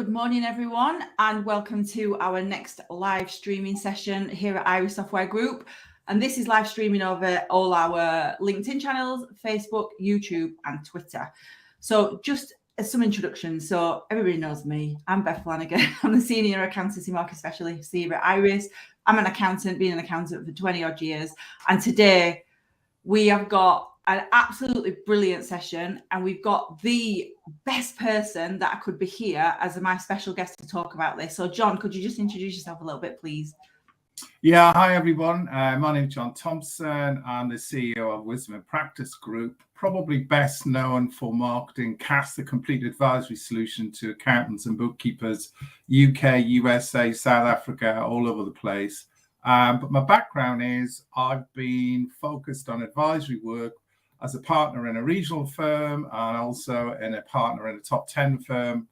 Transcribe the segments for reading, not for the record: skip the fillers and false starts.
good morning everyone, and welcome to our next live streaming session here at Iris Software Group. And this is live streaming over all our LinkedIn channels, Facebook, YouTube and Twitter. So just as some introductions, so everybody knows me, I'm Bev Flanagan. I'm the Senior Accountancy Market Specialist here at Iris. I'm an accountant, been an accountant for 20 odd years, and today we have got an absolutely brilliant session, and we've got the best person that I could be here as my special guest to talk about this. So John, could you just introduce yourself a little bit, please? Yeah, hi everyone. My name is John Thompson. I'm the CEO of Wisdom and Practice Group, probably best known for marketing CAS, the complete advisory solution to accountants and bookkeepers, UK, USA, South Africa, all over the place. But my background is I've been focused on advisory work as a partner in a regional firm and also in a partner in a top 10 firm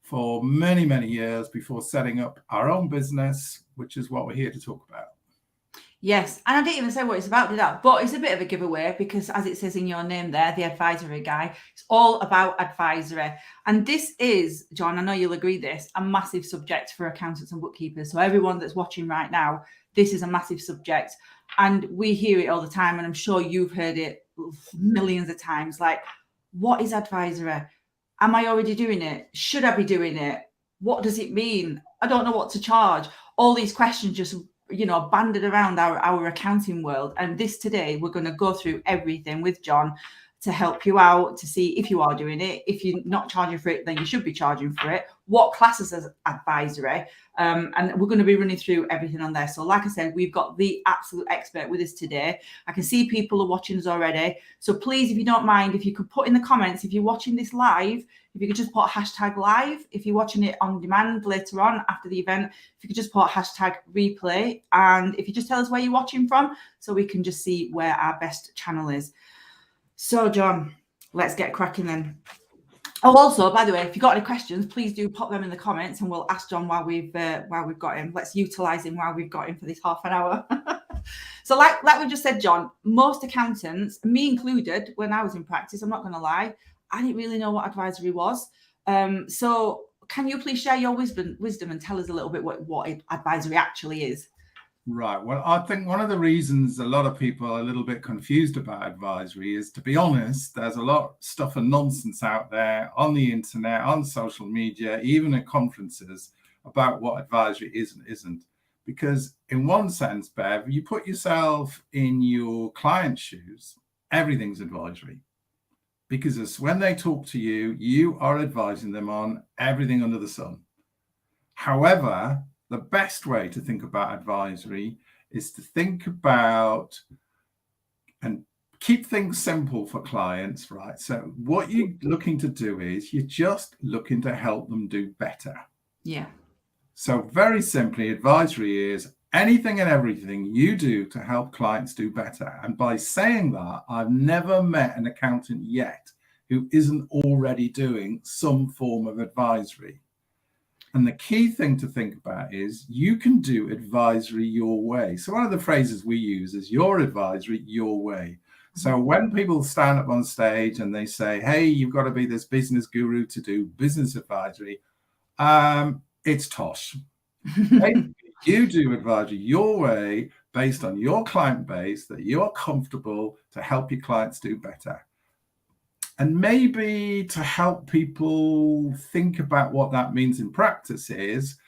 for many, many years before setting up our own business, which is what we're here to talk about. Yes, and I didn't even say what it's about, did I? But it's a bit of a giveaway because, as it says in your name there, the advisory guy, it's all about advisory. And this is, John, I know you'll agree this, a massive subject for accountants and bookkeepers. So everyone that's watching right now, this is a massive subject. And we hear it all the time, and I'm sure you've heard it millions of times. Like, what is advisory? Am I already doing it? Should I be doing it? What does it mean? I don't know what to charge. All these questions just, banded around our accounting world. And this today, we're going to go through everything with John to help you out, to see if you are doing it. If you're not charging for it, then you should be charging for it. What classes as advisory? And we're going to be running through everything on there. So like I said, we've got the absolute expert with us today. I can see people are watching us already. So please, if you don't mind, if you could put in the comments, if you're watching this live, if you could just put #live. If you're watching it on demand later on after the event, if you could just put #replay. And if you just tell us where you're watching from, so we can just see where our best channel is. So John, let's get cracking then. Oh, also, by the way, if you've got any questions, please do pop them in the comments and we'll ask John while we've got him. Let's utilize him while we've got him for this half an hour. So like we just said, John, most accountants, me included, when I was in practice, I'm not going to lie, I didn't really know what advisory was. So can you please share your wisdom and tell us a little bit what advisory actually is? Right. Well, I think one of the reasons a lot of people are a little bit confused about advisory is, to be honest, there's a lot of stuff and nonsense out there on the internet, on social media, even at conferences about what advisory is and isn't. Because in one sense, Bev, you put yourself in your client's shoes, everything's advisory. Because when they talk to you, you are advising them on everything under the sun. However, the best way to think about advisory is to think about and keep things simple for clients, right? So what you're looking to do is you're just looking to help them do better. Yeah. So very simply, advisory is anything and everything you do to help clients do better. And by saying that, I've never met an accountant yet who isn't already doing some form of advisory. And the key thing to think about is you can do advisory your way. So one of the phrases we use is your advisory your way. So when people stand up on stage and they say, hey, you've got to be this business guru to do business advisory, it's tosh. You do advisory your way based on your client base that you're comfortable to help your clients do better. And maybe to help people think about what that means in practice is,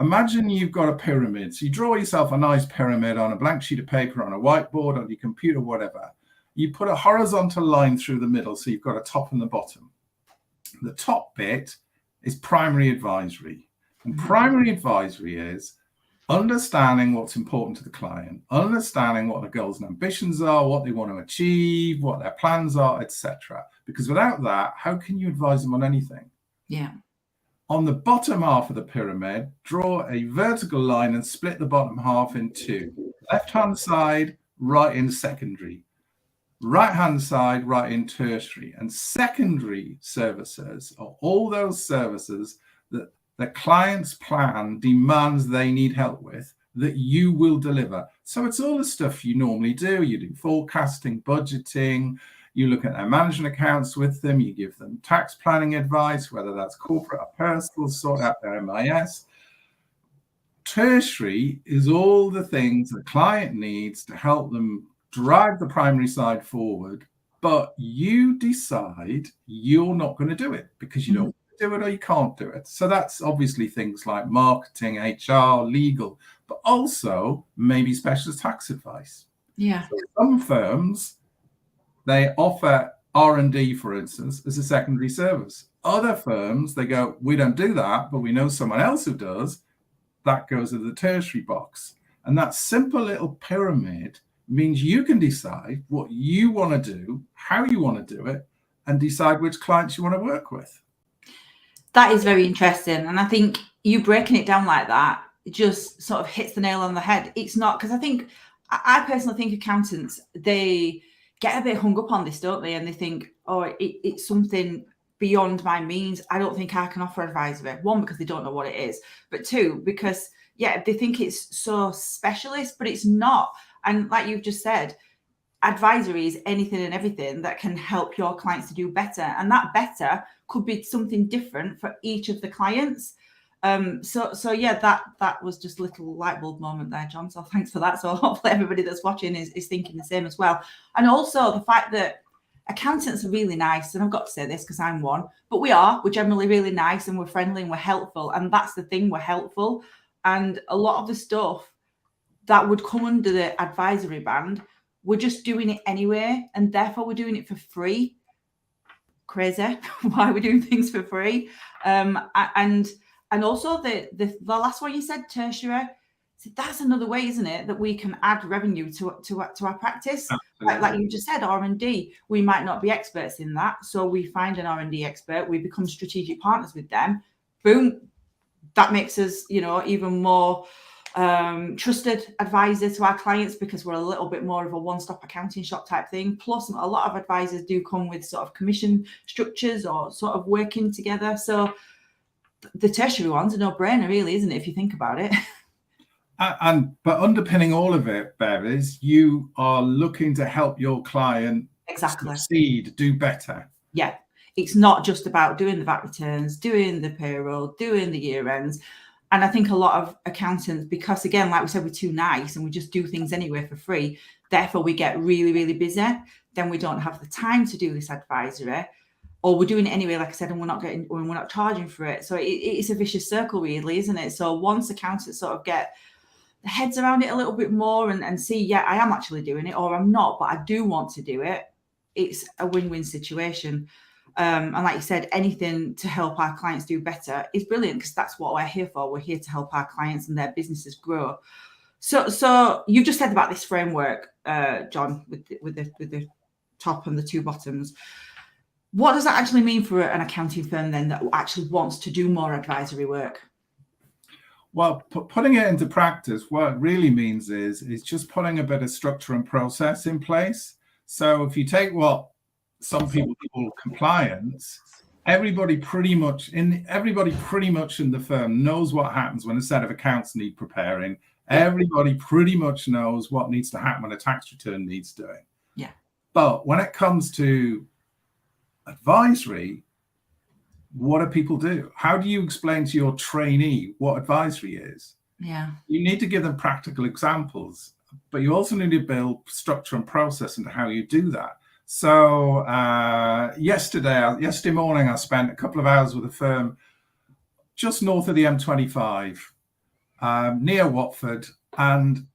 imagine you've got a pyramid. So you draw yourself a nice pyramid on a blank sheet of paper, on a whiteboard, on your computer, whatever. You put a horizontal line through the middle, so you've got a top and the bottom. The top bit is primary advisory. And primary advisory is understanding what's important to the client, understanding what their goals and ambitions are, what they want to achieve, what their plans are, etc. Because without that, how can you advise them on anything? Yeah. On the bottom half of the pyramid, draw a vertical line and split the bottom half in two. Left-hand side, right in secondary. Right-hand side, right in tertiary. And secondary services are all those services that the client's plan demands they need help with, that you will deliver. So it's all the stuff you normally do. You do forecasting, budgeting, You look at their management accounts with them. You give them tax planning advice, whether that's corporate or personal, sort out their MIS. Tertiary is all the things the client needs to help them drive the primary side forward, but you decide you're not going to do it because you don't want to do it or you can't do it. So that's obviously things like marketing, HR, legal, but also maybe specialist tax advice. Yeah. So some firms, they offer R&D, for instance, as a secondary service. Other firms, they go, we don't do that, but we know someone else who does. That goes in the tertiary box. And that simple little pyramid means you can decide what you want to do, how you want to do it, and decide which clients you want to work with. That is very interesting. And I think you breaking it down like that just sort of hits the nail on the head. It's not, because I personally think accountants, they get a bit hung up on this, don't they? And they think, oh, it's something beyond my means. I don't think I can offer advisory. One, because they don't know what it is, but two, because they think it's so specialist, but it's not. And like you've just said, advisory is anything and everything that can help your clients to do better, and that better could be something different for each of the clients. So yeah, that was just a little light bulb moment there, John. So thanks for that. So hopefully everybody that's watching is thinking the same as well. And also the fact that accountants are really nice, and I've got to say this because I'm one, but we're generally really nice and we're friendly and we're helpful. And that's the thing, we're helpful. And a lot of the stuff that would come under the advisory band, we're just doing it anyway. And therefore we're doing it for free. Crazy. Why we're doing things for free. And also the last one you said, tertiary, that's another way, isn't it, that we can add revenue to our practice. Like you just said, R&D, we might not be experts in that, so we find an R&D expert, we become strategic partners with them, boom, that makes us even more trusted advisor to our clients, because we're a little bit more of a one-stop accounting shop type thing. Plus a lot of advisors do come with sort of commission structures or sort of working together, so the tertiary one's a no-brainer, really, isn't it, if you think about it? But underpinning all of it, Bev, is you are looking to help your client succeed, do better. Yeah, it's not just about doing the VAT returns, doing the payroll, doing the year ends. And I think a lot of accountants, because again, like we said, we're too nice and we just do things anyway for free. Therefore, we get really, really busy. Then we don't have the time to do this advisory, or we're doing it anyway, like I said, and we're not charging for it. So it's a vicious circle, really, isn't it? So once accountants sort of get the heads around it a little bit more and see, yeah, I am actually doing it, or I'm not, but I do want to do it, it's a win-win situation. And like you said, anything to help our clients do better is brilliant, because that's what we're here for. We're here to help our clients and their businesses grow. So you've just said about this framework, John, with the top and the two bottoms. What does that actually mean for an accounting firm then that actually wants to do more advisory work? Well, putting it into practice, what it really means is just putting a bit of structure and process in place. So if you take what some people call compliance, everybody pretty much in the firm knows what happens when a set of accounts need preparing. Everybody pretty much knows what needs to happen when a tax return needs doing. Yeah. But when it comes to advisory, what do people do? How do you explain to your trainee what advisory is? Yeah. You need to give them practical examples, but you also need to build structure and process into how you do that. So yesterday morning, I spent a couple of hours with a firm just north of the M25, near Watford. And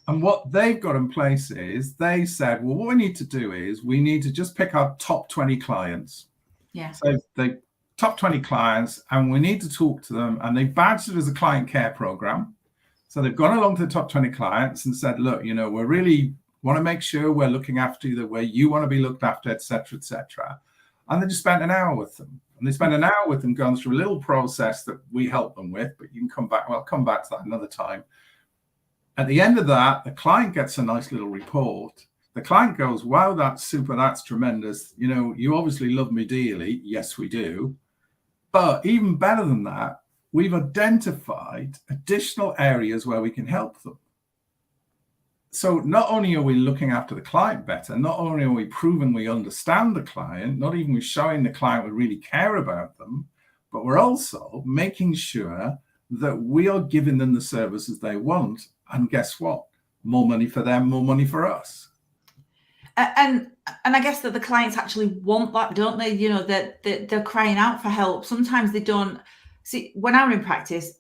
what they've got in place is they said, well, what we need to do is we need to just pick up top 20 clients. Yeah. So they top 20 clients, and we need to talk to them, and they badged it as a client care program. So they've gone along to the top 20 clients and said, look, we really want to make sure we're looking after you the way you want to be looked after, et cetera, et cetera. And they just spent an hour with them. And they spent an hour with them going through a little process that we help them with, but you can come back. Well, I'll come back to that another time. At the end of that, the client gets a nice little report. The client goes, wow, that's super, that's tremendous. You obviously love me dearly. Yes, we do. But even better than that, we've identified additional areas where we can help them. So not only are we looking after the client better, not only are we proving we understand the client, not even we showing the client we really care about them, but we're also making sure that we are giving them the services they want. And guess what? More money for them, more money for us. And I guess that the clients actually want that, don't they? You know, that they're crying out for help. Sometimes they don't. See, when I'm in practice,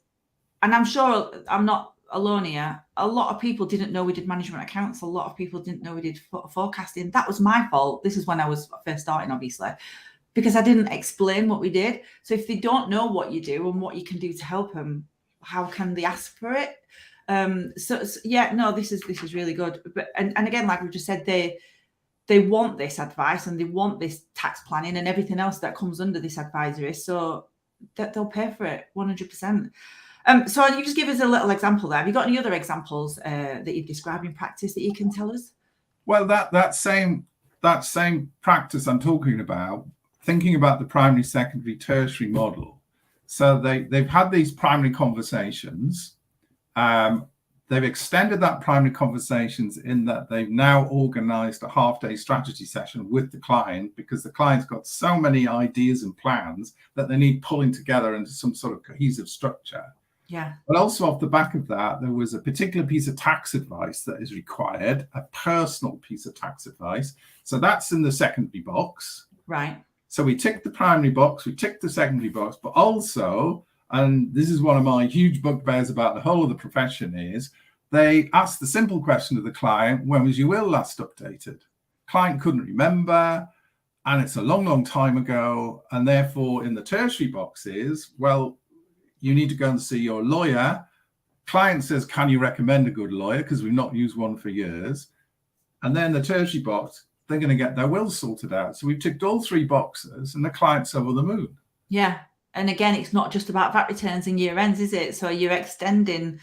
and I'm sure I'm not alone here, a lot of people didn't know we did management accounts. A lot of people didn't know we did forecasting. That was my fault. This is when I was first starting, obviously, because I didn't explain what we did. So if they don't know what you do and what you can do to help them, how can they ask for it? So yeah, no, this is really good. But and again, like we just said, they want this advice and they want this tax planning and everything else that comes under this advisory, so that they'll pay for it 100%. So you just give us a little example there. Have you got any other examples that you've described in practice that you can tell us? Well, that same practice I'm talking about, thinking about the primary, secondary, tertiary model. So they've had these primary conversations. They've extended that primary conversations in that they've now organized a half-day strategy session with the client, because the client's got so many ideas and plans that they need pulling together into some sort of cohesive structure. Yeah. But also off the back of that, there was a particular piece of tax advice that is required, a personal piece of tax advice. So that's in the secondary box. Right. So we ticked the primary box, we ticked the secondary box, but also, and this is one of my huge bugbears about the whole of the profession, is they asked the simple question of the client, when was your will last updated? Client couldn't remember, and it's a long, long time ago. And therefore, in the tertiary boxes, well, you need to go and see your lawyer. Client says, can you recommend a good lawyer? Because we've not used one for years. And then the tertiary box, they're going to get their will sorted out. So we've ticked all three boxes and the client's over the moon. Yeah. And again, it's not just about VAT returns and year ends, is it? So you're extending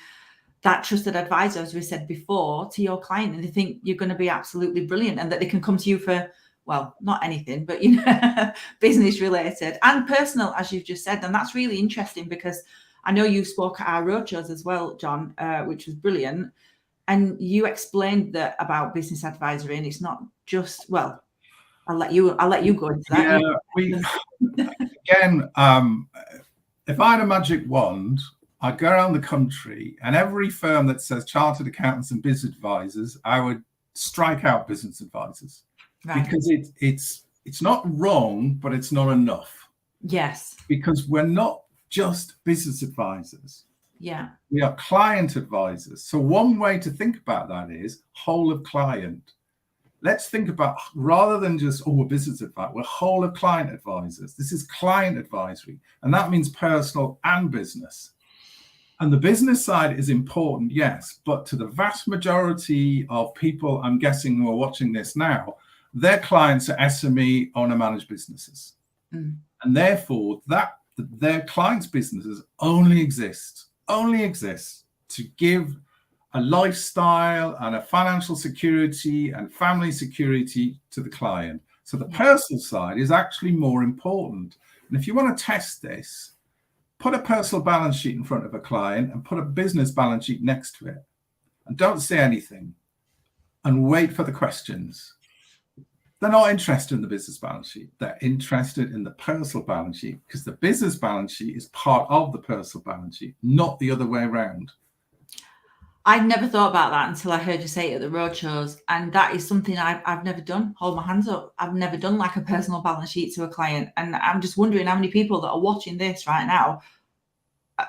that trusted advisor, as we said before, to your client, and they think you're going to be absolutely brilliant and that they can come to you for, well, not anything, but, you know, business related and personal, as you've just said. And that's really interesting, because I know you spoke at our roadshows as well, John, which was brilliant. And you explained that about business advisory, and it's not just, well, I'll let you go into that. Yeah, again, if I had a magic wand, I'd go around the country, and every firm that says chartered accountants and business advisors, I would strike out business advisors. Right. Because it's not wrong, but it's not enough. Yes. Because we're not just business advisors. Yeah. We are client advisors. So one way to think about that is whole of client. Let's think about, rather than just, we're business advisors, we're whole of client advisors. This is client advisory. And that means personal and business. And the business side is important, yes. But to the vast majority of people, I'm guessing, who are watching this now, their clients are SME owner-managed businesses. And therefore, their clients' businesses only exist to give a lifestyle and a financial security and family security to the client. So the personal side is actually more important. And if you want to test this, put a personal balance sheet in front of a client and put a business balance sheet next to it. And don't say anything and wait for the questions. They're not interested in the business balance sheet. They're interested in the personal balance sheet, because the business balance sheet is part of the personal balance sheet, not the other way around. I'd never thought about that until I heard you say it at the roadshows. And that is something I've never done. Hold my hands up. I've never done like a personal balance sheet to a client. And I'm just wondering how many people that are watching this right now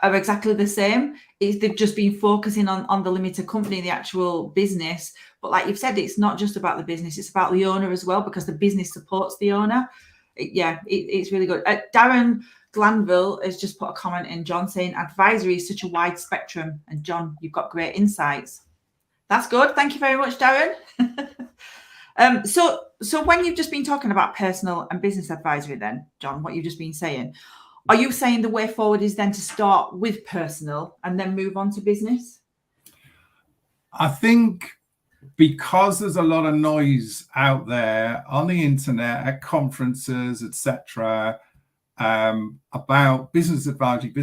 are exactly the same. They've just been focusing on the limited company, the actual business. But like you've said, it's not just about the business, it's about the owner as well, because the business supports the owner. It's really good. Darren Glanville has just put a comment in, John, saying advisory is such a wide spectrum. And John, you've got great insights. That's good. Thank you very much, Darren. So when you've just been talking about personal and business advisory then, John, what you've just been saying, are you saying the way forward is then to start with personal and then move on to business? I think because there's a lot of noise out there on the internet, at conferences, etc., about business advisory,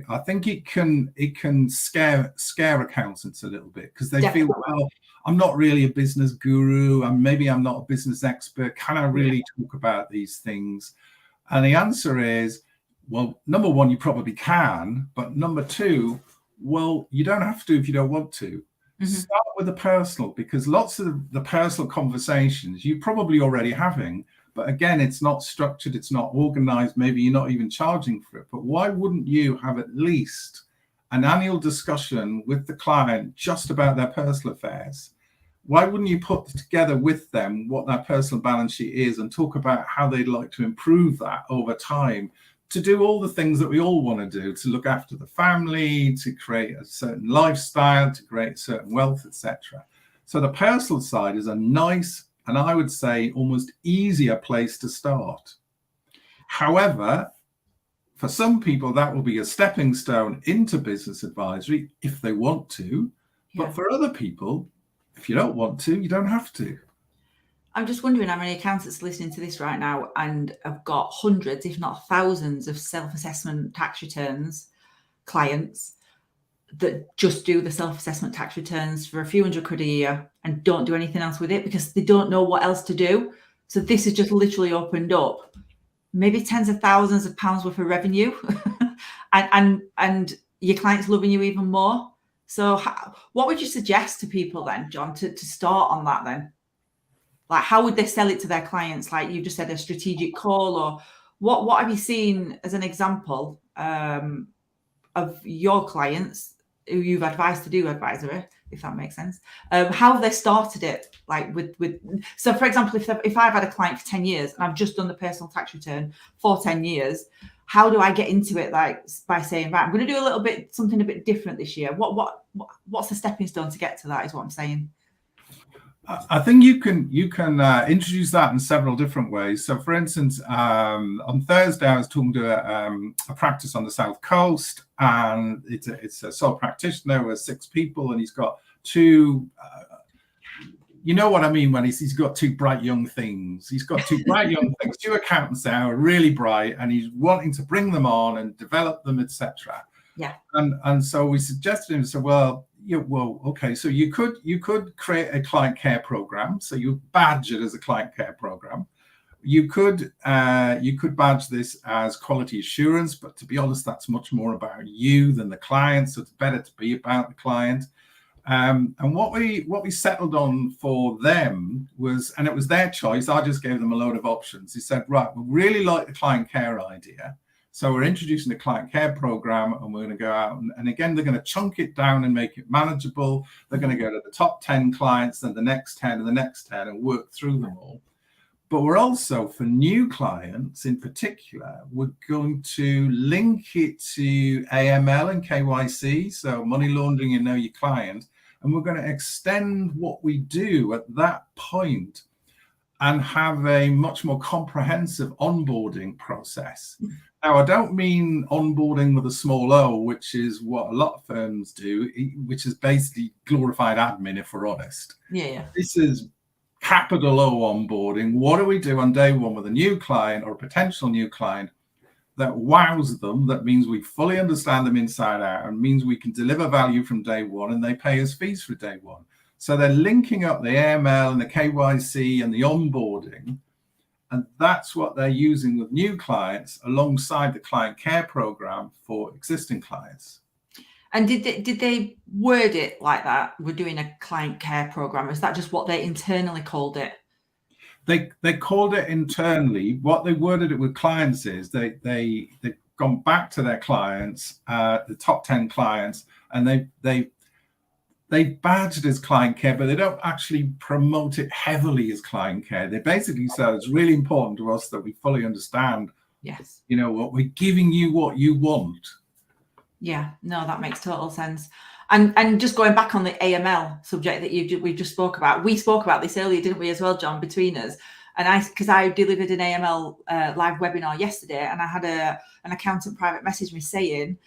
I think it can scare accountants a little bit, because they feel, well, I'm not really a business guru, and maybe I'm not a business expert. Can I really talk about these things? And the answer is, well, number one, you probably can, but number two, well, you don't have to if you don't want to. Start with the personal, because lots of the personal conversations you're probably already having. But again, it's not structured, it's not organized, maybe you're not even charging for it. But why wouldn't you have at least an annual discussion with the client just about their personal affairs? Why wouldn't you put together with them what their personal balance sheet is and talk about how they'd like to improve that over time, to do all the things that we all want to do, to look after the family, to create a certain lifestyle, to create certain wealth, etc. So the personal side is a nice, and I would say almost easier place to start. However, for some people, that will be a stepping stone into business advisory if they want to. But for other people, if you don't want to, you don't have to. I'm just wondering how many accountants are listening to this right now and have got hundreds, if not thousands, of self-assessment tax returns clients that just do the self-assessment tax returns for a few £100 a year and don't do anything else with it because they don't know what else to do. So this has just literally opened up maybe tens of thousands of pounds worth of revenue and your clients loving you even more. So what would you suggest to people then, John, to start on that then? Like, how would they sell it to their clients? Like you just said, a strategic call, or what have you seen as an example of your clients who you've advised to do advisory, if that makes sense? How have they started it? Like with so for example, if I've had a client for 10 years and I've just done the personal tax return for 10 years, how do I get into it? Like by saying, right, I'm going to do something a bit different this year. What's the stepping stone to get to that is what I'm saying. I think you can introduce that in several different ways. So, for instance, on Thursday, I was talking to a practice on the South Coast, and it's a sole practitioner with 6 people, and he's got 2. You know what I mean when he's got 2 bright young things. He's got 2 bright young things, 2 accountants there who are really bright, and he's wanting to bring them on and develop them, etc. Yeah. And so we suggested him, so well, okay, so you could create a client care program. So you badge it as a client care program. You could badge this as quality assurance, but to be honest, that's much more about you than the client. So it's better to be about the client. And what we settled on for them was, and it was their choice, I just gave them a load of options. He said, right, we really like the client care idea. So we're introducing the client care program, and we're going to go out and again, they're going to chunk it down and make it manageable. They're going to go to the top 10 clients, then the next 10 and the next 10 and work through them all. But we're also, for new clients in particular, we're going to link it to AML and KYC, so money laundering and know your client. And we're going to extend what we do at that point and have a much more comprehensive onboarding process. Now, I don't mean onboarding with a small o, which is what a lot of firms do, which is basically glorified admin, if we're honest. Yeah. This is capital O onboarding. What do we do on day one with a new client or a potential new client that wows them? That means we fully understand them inside out and means we can deliver value from day one, and they pay us fees for day one. So they're linking up the AML and the KYC and the onboarding. And that's what they're using with new clients alongside the client care program for existing clients. And did they word it like that? We're doing a client care program. Is that just what they internally called it? They called it internally. What they worded it with clients is they've gone back to their clients, the top 10 clients, and they badge it as client care, but they don't actually promote it heavily as client care. They basically said it's really important to us that we fully understand, yes, what we're giving you, what you want. Yeah, no, that makes total sense. And just going back on the AML subject that we just spoke about, we spoke about this earlier, didn't we, as well, John, between us? And because I delivered an AML live webinar yesterday, and I had an accountant private message me saying,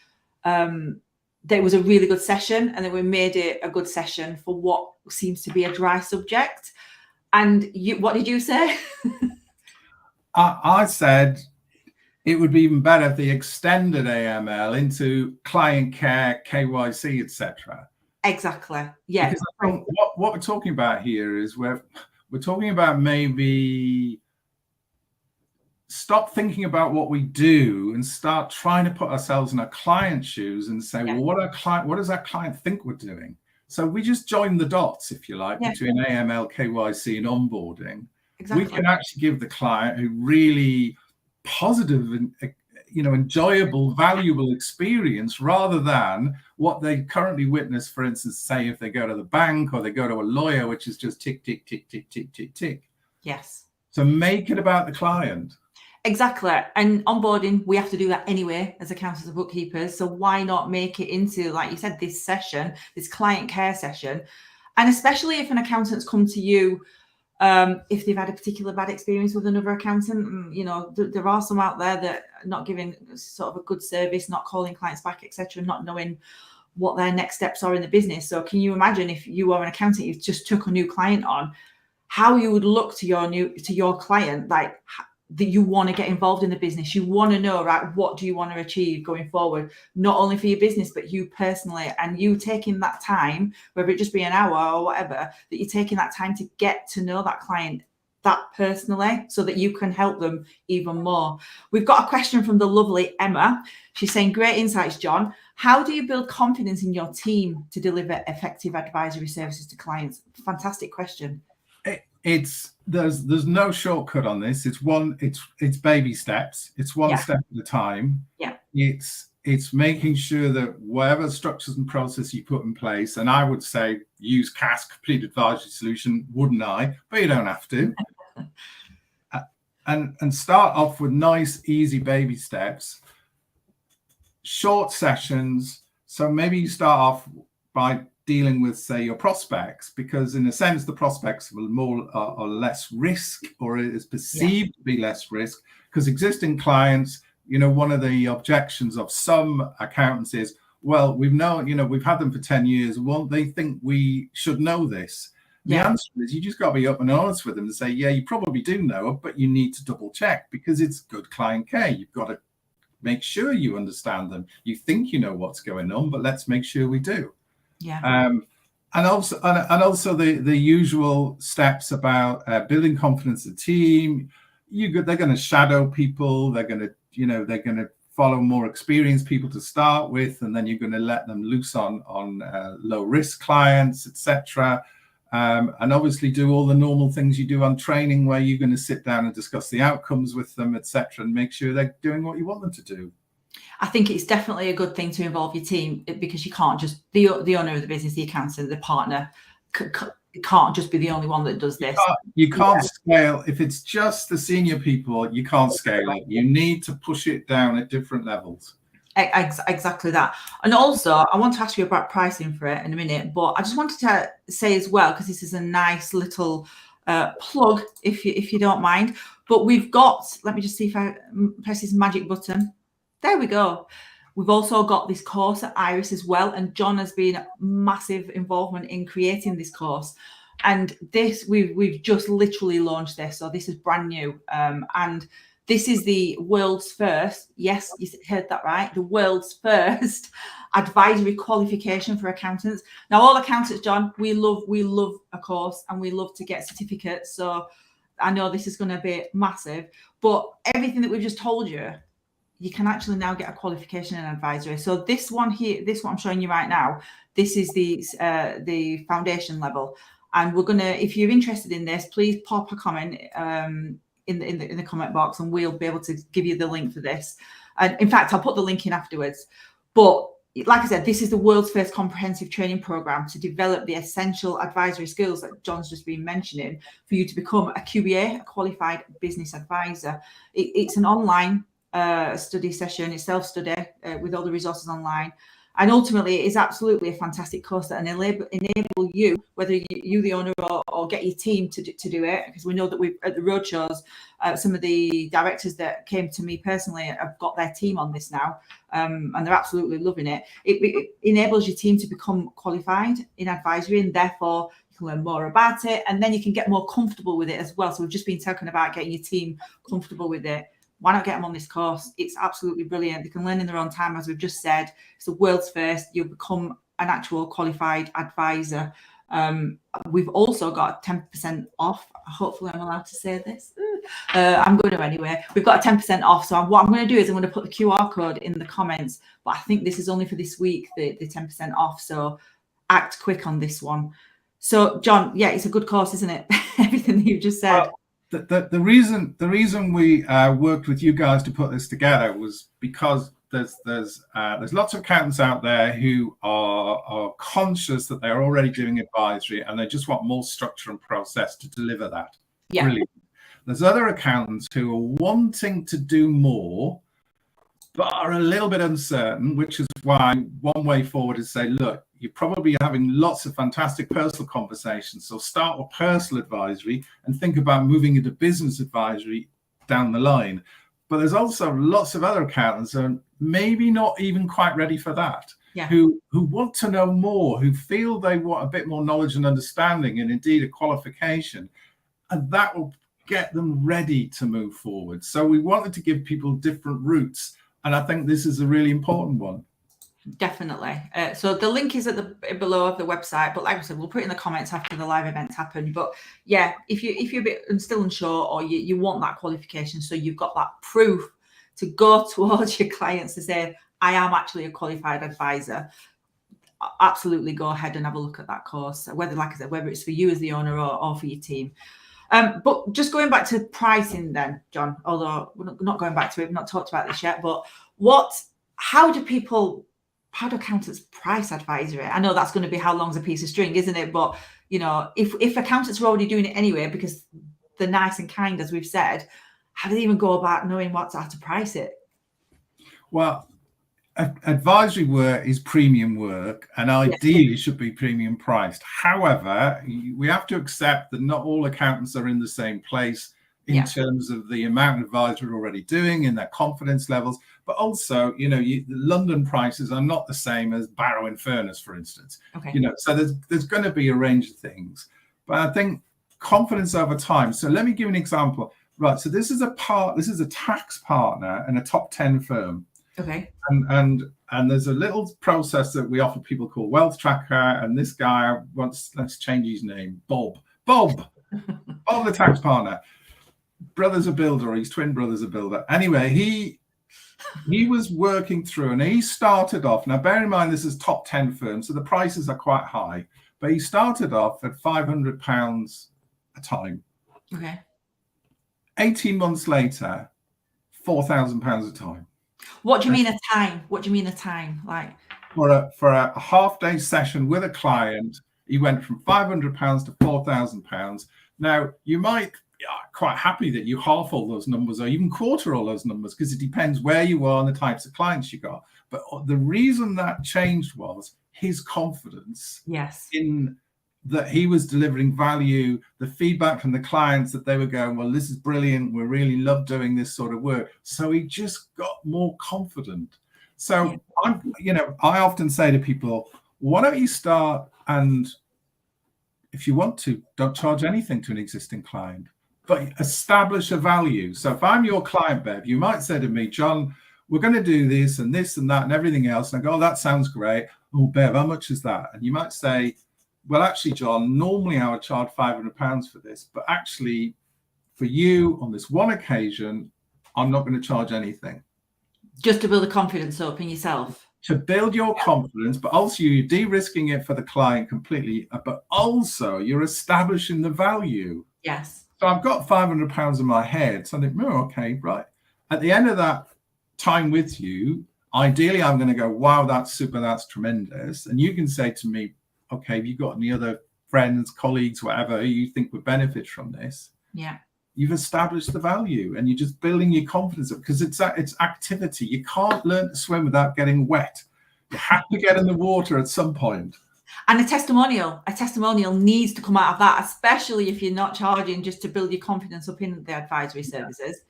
there was a really good session, and then we made it a good session for what seems to be a dry subject. And what did you say? I said, it would be even better if they extended AML into client care, KYC, etc. Exactly. Yeah. Because I think what we're talking about here is we're talking about maybe stop thinking about what we do and start trying to put ourselves in our client's shoes and say, well, what does our client think we're doing? So we just join the dots, if you like, between AML, KYC, and onboarding. Exactly. We can actually give the client a really positive and enjoyable, valuable experience rather than what they currently witness. For instance, say if they go to the bank or they go to a lawyer, which is just tick, tick, tick, tick, tick, tick, tick. Yes. So make it about the client. Exactly. And onboarding, we have to do that anyway as accountants and bookkeepers. So why not make it into, like you said, this session, this client care session? And especially if an accountant's come to you, if they've had a particular bad experience with another accountant, there are some out there that are not giving sort of a good service, not calling clients back, etc., not knowing what their next steps are in the business. So can you imagine if you are an accountant, you've just took a new client on, how you would look to your client, like that you want to get involved in the business. You want to know, right, what do you want to achieve going forward, not only for your business, but you personally, and you taking that time, whether it just be an hour or whatever, that you're taking that time to get to know that client that personally so that you can help them even more. We've got a question from the lovely Emma. She's saying, great insights, John. How do you build confidence in your team to deliver effective advisory services to clients? Fantastic question. There's no shortcut on this. It's baby steps. It's one step at a time. Yeah. It's making sure that whatever structures and process you put in place, and I would say use CAS, Complete Advisory Solution, wouldn't I? But you don't have to. And start off with nice, easy baby steps, short sessions. So maybe you start off by dealing with, say, your prospects, because in a sense the prospects will more or less risk, or it is perceived to be less risk, because existing clients, one of the objections of some accountants is, well, we've had them for 10 years, won't they think we should know this? The answer is you just got to be up and honest with them and say, yeah, you probably do know it, but you need to double check, because it's good client care. You've got to make sure you understand them. You think you know what's going on, but let's make sure we do. Yeah. And also the usual steps about building confidence in the team. They're going to shadow people. They're going to follow more experienced people to start with, and then you're going to let them loose on low risk clients, etc. And obviously do all the normal things you do on training, where you're going to sit down and discuss the outcomes with them, etc., and make sure they're doing what you want them to do. I think it's definitely a good thing to involve your team, because you can't just, the owner of the business, the accountant, the partner, can't just be the only one that does this. You can't scale. If it's just the senior people, you can't scale it. You need to push it down at different levels. Exactly that. And also, I want to ask you about pricing for it in a minute, but I just wanted to say as well, because this is a nice little plug, if you don't mind. But we've got, let me just see if I press this magic button. There we go. We've also got this course at Iris as well, and John has been massive involvement in creating this course. And this, we've just literally launched this, so this is brand new. And this is the world's first, yes, you heard that right, the world's first advisory qualification for accountants. Now, all accountants, John, we love a course, and we love to get certificates. So I know this is going to be massive, but everything that we've just told you, you can actually now get a qualification in advisory. So this one here, this one I'm showing you right now, this is the foundation level. And we're gonna, if you're interested in this, please pop a comment in the comment box, and we'll be able to give you the link for this. And in fact, I'll put the link in afterwards. But like I said, this is the world's first comprehensive training program to develop the essential advisory skills that John's just been mentioning for you to become a QBA, a qualified business advisor. It's an online study session, it's self-study with all the resources online, and ultimately it is absolutely a fantastic course that enable you, whether you the owner or get your team to do it, because we know that we've at the roadshows, some of the directors that came to me personally have got their team on this now, and they're absolutely loving it. It enables your team to become qualified in advisory, and therefore you can learn more about it, and then you can get more comfortable with it as well. So we've just been talking about getting your team comfortable with it. why not get them on this course? It's absolutely brilliant. They can learn in their own time, as we've just said. It's the world's first. You'll become an actual qualified advisor. We've also got 10% off. Hopefully I'm allowed to say this. I'm going to anyway. We've got a 10% off. So what I'm going to do is I'm going to put the QR code in the comments, but I think this is only for this week, the 10% off. So act quick on this one. So John, yeah, it's a good course, isn't it? Everything that you've just said. Well, the reason we worked with you guys to put this together was because there's lots of accountants out there who are conscious that they're already doing advisory and they just want more structure and process to deliver that. Yeah. Brilliant. There's other accountants who are wanting to do more, but are a little bit uncertain, which is why one way forward is say, look, you're probably having lots of fantastic personal conversations. So start with personal advisory and think about moving into business advisory down the line. But there's also lots of other accountants who are maybe not even quite ready for that, who want to know more, who feel they want a bit more knowledge and understanding and indeed a qualification. And that will get them ready to move forward. So we wanted to give people different routes. And I think this is a really important one. Definitely. So the link is at the below of the website, but like I said, we'll put it in the comments after the live events happen. But yeah, if you're a bit still unsure, or you want that qualification, so you've got that proof to go towards your clients to say, I am actually a qualified advisor, absolutely go ahead and have a look at that course, whether, like I said, whether it's for you as the owner or for your team. But just going back to pricing then, John, although we're not going back to it, we've not talked about this yet, but how do accountants price advisory? I know that's going to be how long's a piece of string, isn't it? But, you know, if accountants are already doing it anyway, because they're nice and kind, as we've said, how do they even go about knowing how to price it? Well, advisory work is premium work and ideally should be premium priced. However, we have to accept that not all accountants are in the same place in terms of the amount of advisory they're already doing and their confidence levels. But also, you know, the London prices are not the same as Barrow in Furness, for instance. You know, so there's going to be a range of things. But I think confidence over time. So let me give an example. Right. So this is a tax partner in a top 10 firm. Okay. And there's a little process that we offer people called Wealth Tracker. And this guy let's change his name, Bob, the tax partner. Brother's a builder, his twin brother's a builder. Anyway, he was working through and he started off. Now, bear in mind, this is top 10 firms, so the prices are quite high. But he started off at £500 a time. Okay. 18 months later, £4,000 a time. What do you mean a time? What do you mean a time? Like for a half-day session with a client, he went from £500 to £4,000. Now, you might be quite happy that you half all those numbers or even quarter all those numbers, because it depends where you are and the types of clients you got. But the reason that changed was his confidence in that he was delivering value, the feedback from the clients that they were going, well, this is brilliant. We really love doing this sort of work. So he just got more confident. So I often say to people, why don't you start, and if you want to, don't charge anything to an existing client, but establish a value. So if I'm your client, Bev, you might say to me, John, we're going to do this and this and that and everything else. And I go, oh, that sounds great. Oh, Bev, how much is that? And you might say, well, actually, John, normally I would charge £500 for this, but actually for you on this one occasion, I'm not going to charge anything. Just to build the confidence up in yourself. To build your confidence, but also you're de-risking it for the client completely, but also you're establishing the value. Yes. So I've got £500 in my head. So I think, oh, okay, right. At the end of that time with you, ideally, I'm going to go, wow, that's super, that's tremendous. And you can say to me, okay, have you got any other friends, colleagues, whatever, who you think would benefit from this? Yeah. You've established the value and you're just building your confidence up, because it's activity. You can't learn to swim without getting wet. You have to get in the water at some point. And a testimonial needs to come out of that, especially if you're not charging just to build your confidence up in the advisory services.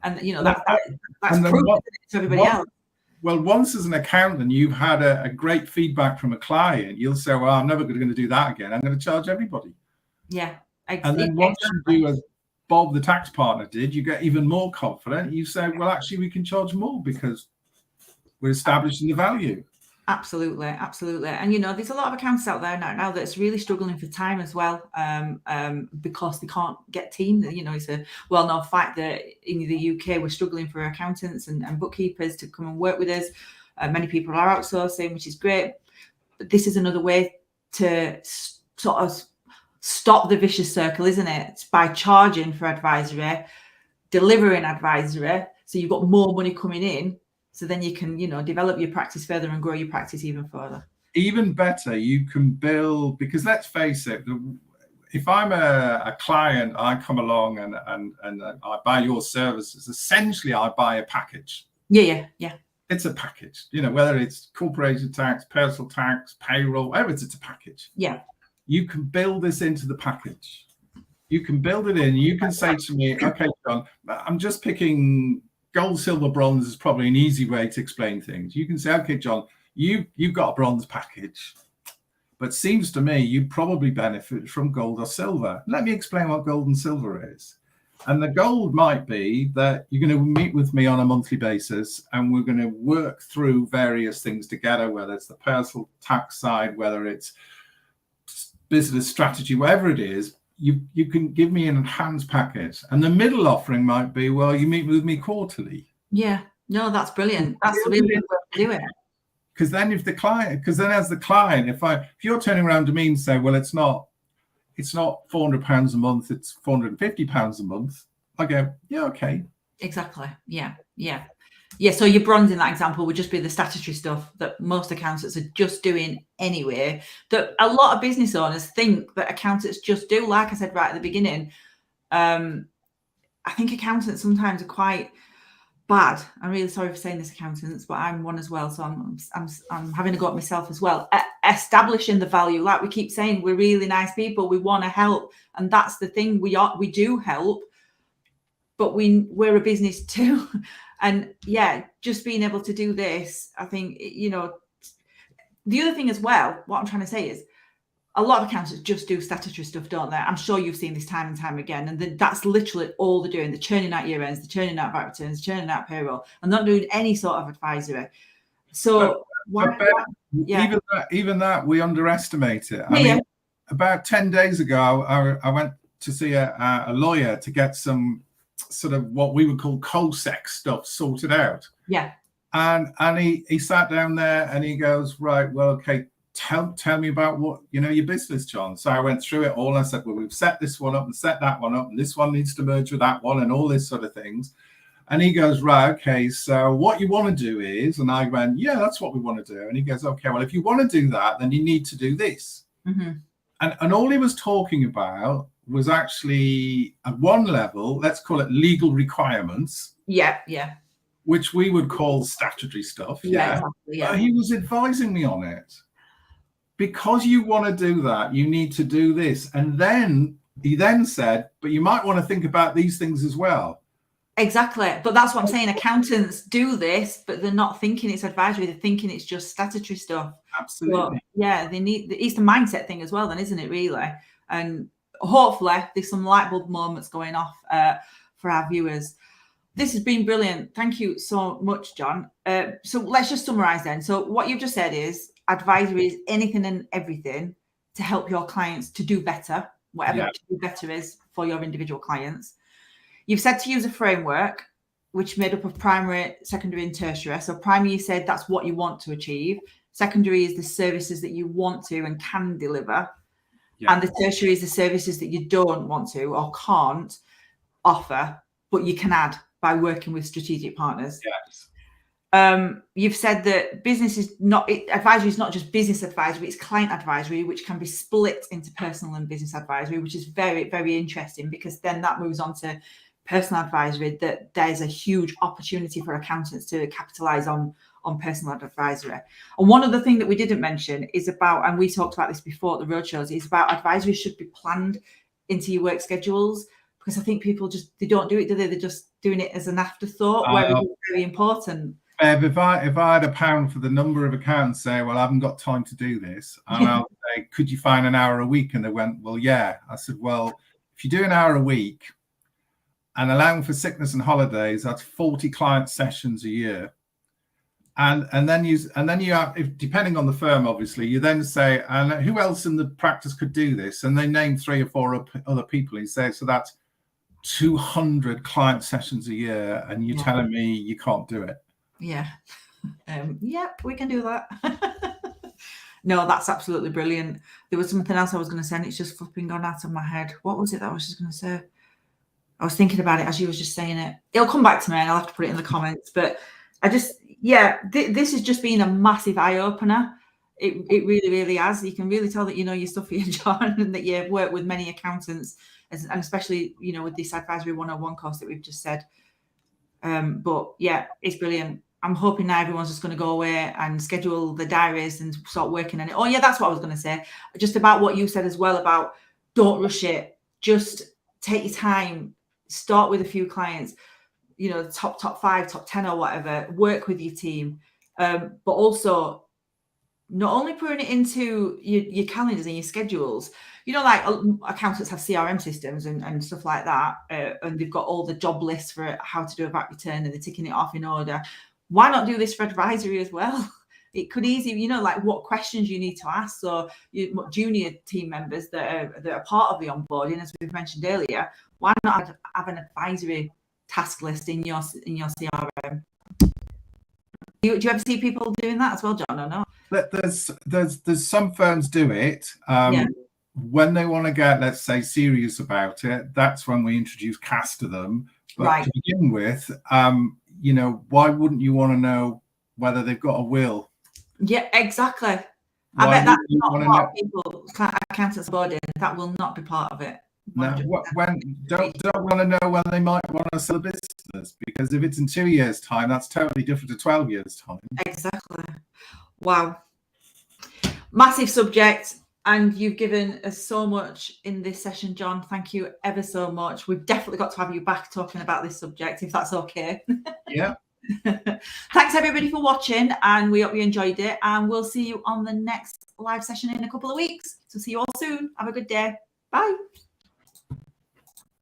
And, you know, that's proof to everybody else. Well, once as an accountant, you've had a great feedback from a client, you'll say, well, I'm never going to do that again. I'm going to charge everybody. Yeah. And then once you do Bob, the tax partner, did, you get even more confident. You say, well, actually, we can charge more because we're establishing the value. Absolutely, absolutely. And, you know, there's a lot of accountants out there now that's really struggling for time as well, because they can't get team. You know, it's a well-known fact that in the UK, we're struggling for accountants and bookkeepers to come and work with us. Many people are outsourcing, which is great. But this is another way to sort of stop the vicious circle, isn't it? It's by charging for advisory, delivering advisory, so you've got more money coming in. So then you can, you know, develop your practice further and grow your practice even further. Even better, you can build, because let's face it, if I'm a client, I come along and I buy your services, essentially I buy a package. Yeah. It's a package, you know, whether it's corporation tax, personal tax, payroll, whatever it's a package. Yeah. You can build this into the package. You can build it in. You can say to me, okay, John, I'm just picking gold, silver, bronze is probably an easy way to explain things. You can say, okay, John, you've got a bronze package, but seems to me you probably benefit from gold or silver. Let me explain what gold and silver is. And the gold might be that you're going to meet with me on a monthly basis and we're going to work through various things together, whether it's the personal tax side, whether it's business strategy, whatever it is. You can give me an enhanced package. And the middle offering might be, well, you meet with me quarterly. Yeah, no, that's brilliant. That's really good way to do it. Because then as the client, if you're turning around to me and say, well, it's not £400 a month, it's £450 a month, I go, yeah, okay. Exactly. Yeah. So your bronze in that example would just be the statutory stuff that most accountants are just doing anyway, that a lot of business owners think that accountants just do. Like I said right at the beginning, I think accountants sometimes are quite bad. I'm really sorry for saying this, accountants, but I'm one as well, so I'm having a go at myself as well. Establishing the value, like we keep saying, we're really nice people, we want to help, and that's the thing, we do help, but we're a business too. And yeah, just being able to do this, I think, you know, the other thing as well, what I'm trying to say is a lot of accountants just do statutory stuff, don't they? I'm sure you've seen this time and time again. And that's literally all they're doing. They're churning out year ends, they're churning out VAT returns, churning out payroll, and not doing any sort of advisory. So even that, we underestimate it. I mean, about 10 days ago, I went to see a lawyer to get some sort of what we would call COSEC stuff sorted out. Yeah. And he sat down there and he goes, right, well, okay, tell me about what, you know, your business, John. So I went through it all. I said, well, we've set this one up and set that one up, and this one needs to merge with that one and all this sort of things. And he goes, right, okay, so what you want to do is, and I went, yeah, that's what we want to do. And he goes, okay, well, if you want to do that, then you need to do this. Mm-hmm. And all he was talking about was actually at one level, let's call it legal requirements. Yeah. Which we would call statutory stuff. Yeah. Exactly, yeah. He was advising me on it. Because you want to do that, you need to do this. And then he then said, but you might want to think about these things as well. Exactly. But that's what I'm saying. Accountants do this, but they're not thinking it's advisory. They're thinking it's just statutory stuff. Absolutely. But yeah, it's the mindset thing as well then, isn't it, really? And hopefully there's some light bulb moments going off for our viewers. This has been brilliant. Thank you so much, John. So let's just summarize then. So what you've just said is advisory is anything and everything to help your clients to do better, whatever to do better is for your individual clients. You've said to use a framework which made up of primary, secondary, and tertiary. So primary, you said that's what you want to achieve. Secondary is the services that you want to and can deliver. Yeah. And the tertiary is the services that you don't want to or can't offer, but you can add by working with strategic partners. Yes. You've said that business is not, advisory is not just business advisory, it's client advisory, which can be split into personal and business advisory, which is very, very interesting, because then that moves on to personal advisory, that there's a huge opportunity for accountants to capitalize on personal advisory. And one other thing that we didn't mention is about, and we talked about this before at the roadshows, is about advisory should be planned into your work schedules, because I think people just, they don't do it, do they? They're just doing it as an afterthought, where it's very important. If I had £1 for the number of accountants say, well, I haven't got time to do this, and I'll say, could you find an hour a week? And they went, well, yeah. I said, well, if you do an hour a week, and allowing for sickness and holidays, that's 40 client sessions a year. And then you have, if, depending on the firm, obviously, you then say, and who else in the practice could do this? And they name 3 or 4 other people. You say, so that's 200 client sessions a year, and you're telling me you can't do it? Yeah. We can do that. No, that's absolutely brilliant. There was something else I was going to say, and it's just flipping gone out of my head. What was it that I was just going to say? I was thinking about it as you was just saying it. It'll come back to me, and I'll have to put it in the comments. But I just, this has just been a massive eye opener. It really, really has. You can really tell that you know your stuff here, John, and that you've worked with many accountants, and especially, you know, with this Advisory 101 course that we've just said. But yeah, it's brilliant. I'm hoping now everyone's just going to go away and schedule the diaries and start working on it. Oh yeah, that's what I was going to say. Just about what you said as well about don't rush it. Just take your time. Start with a few clients, you know, top 5, top 10 or whatever. Work with your team. But also not only putting it into your calendars and your schedules, you know, like accountants have CRM systems and stuff like that. And they've got all the job lists for how to do a VAT return, and they're ticking it off in order. Why not do this for advisory as well? It could easily, you know, like what questions you need to ask. So you junior team members that are part of the onboarding, as we've mentioned earlier, why not have an advisory task list in your CRM? Do you ever see people doing that as well, John, or not? There's some firms do it. When they want to get, let's say, serious about it, that's when we introduce CAS to them. But to begin with, you know, why wouldn't you want to know whether they've got a will? Yeah, exactly. I bet that's not part of people, accountants boarding. That will not be part of it. No, don't want to know when they might want to sell a business, because if it's in 2 years' time, that's totally different to 12 years' time. Exactly. Wow. Massive subject, and you've given us so much in this session, John. Thank you ever so much. We've definitely got to have you back talking about this subject, if that's okay. Yeah. Thanks everybody for watching, and we hope you enjoyed it, and we'll see you on the next live session in a couple of weeks. So see you all soon. Have a good day. Bye.